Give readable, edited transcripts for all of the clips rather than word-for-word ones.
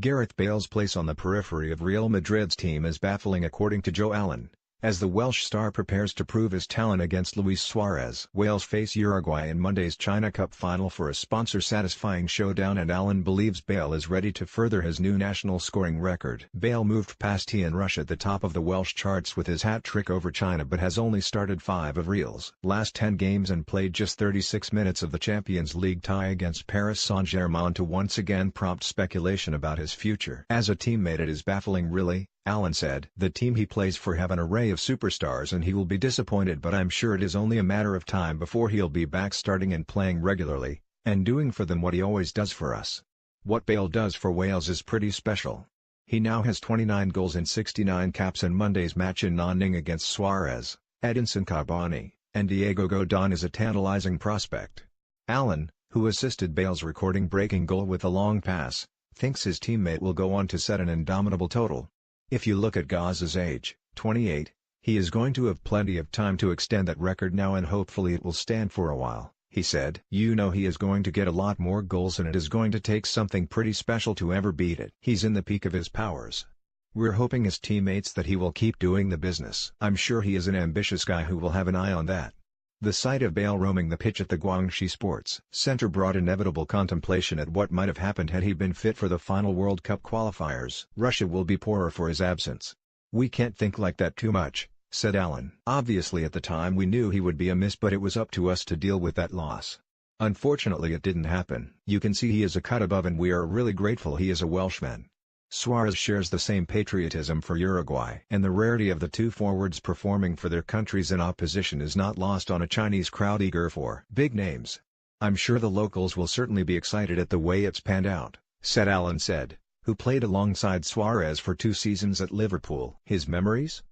Gareth Bale's place on the periphery of Real Madrid's team is baffling according to Joe Allen, as the Welsh star prepares to prove his talent against Luis Suarez. Wales face Uruguay in Monday's China Cup final for a sponsor-satisfying showdown, and Allen believes Bale is ready to further his new national scoring record. Bale moved past Ian Rush at the top of the Welsh charts with his hat-trick over China, but has only started 5 of Real's last 10 games and played just 36 minutes of the Champions League tie against Paris Saint-Germain to once again prompt speculation about his future. As a teammate, it is baffling, really, Allen said. The team he plays for have an array of superstars and he will be disappointed, but I'm sure it is only a matter of time before he'll be back starting and playing regularly, and doing for them what he always does for us. What Bale does for Wales is pretty special. He now has 29 goals and 69 caps in Monday's match in Nanning against Suarez. Edinson Cavani and Diego Godin is a tantalizing prospect. Allen, who assisted Bale's record-breaking goal with a long pass, thinks his teammate will go on to set an indomitable total. If you look at Gaz's age, 28, he is going to have plenty of time to extend that record now, and hopefully it will stand for a while, he said. You know, he is going to get a lot more goals and it is going to take something pretty special to ever beat it. He's in the peak of his powers. We're hoping as teammates that he will keep doing the business. I'm sure he is an ambitious guy who will have an eye on that. The sight of Bale roaming the pitch at the Guangxi Sports Center brought inevitable contemplation at what might have happened had he been fit for the final World Cup qualifiers. Russia will be poorer for his absence. We can't think like that too much, said Allen. Obviously at the time we knew he would be a miss, but it was up to us to deal with that loss. Unfortunately it didn't happen. You can see he is a cut above and we are really grateful he is a Welshman. Suarez shares the same patriotism for Uruguay, and the rarity of the two forwards performing for their countries in opposition is not lost on a Chinese crowd eager for big names. I'm sure the locals will certainly be excited at the way it's panned out, said Allen, who played alongside Suarez for 2 seasons at Liverpool. His memories?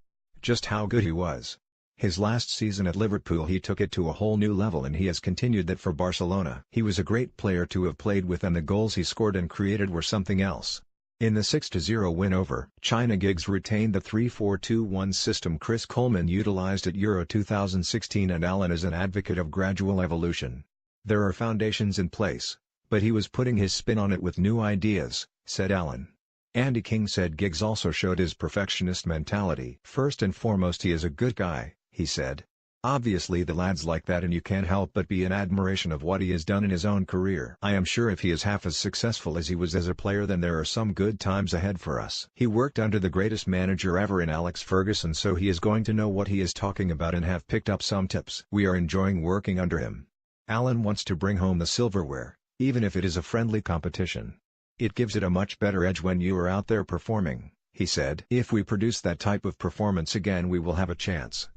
Just how good he was. His last season at Liverpool he took it to a whole new level, and he has continued that for Barcelona. He was a great player to have played with, and the goals he scored and created were something else. In the 6-0 win over China, Giggs retained the 3-4-2-1 system Chris Coleman utilized at Euro 2016, and Allen is an advocate of gradual evolution. There are foundations in place, but he was putting his spin on it with new ideas, said Allen. Andy King said Giggs also showed his perfectionist mentality. First and foremost, he is a good guy, he said. Obviously the lad's like that, and you can't help but be in admiration of what he has done in his own career. I am sure if he is half as successful as he was as a player, then there are some good times ahead for us. He worked under the greatest manager ever in Alex Ferguson, so he is going to know what he is talking about and have picked up some tips. We are enjoying working under him. Allen wants to bring home the silverware, even if it is a friendly competition. It gives it a much better edge when you are out there performing, he said. If we produce that type of performance again, we will have a chance.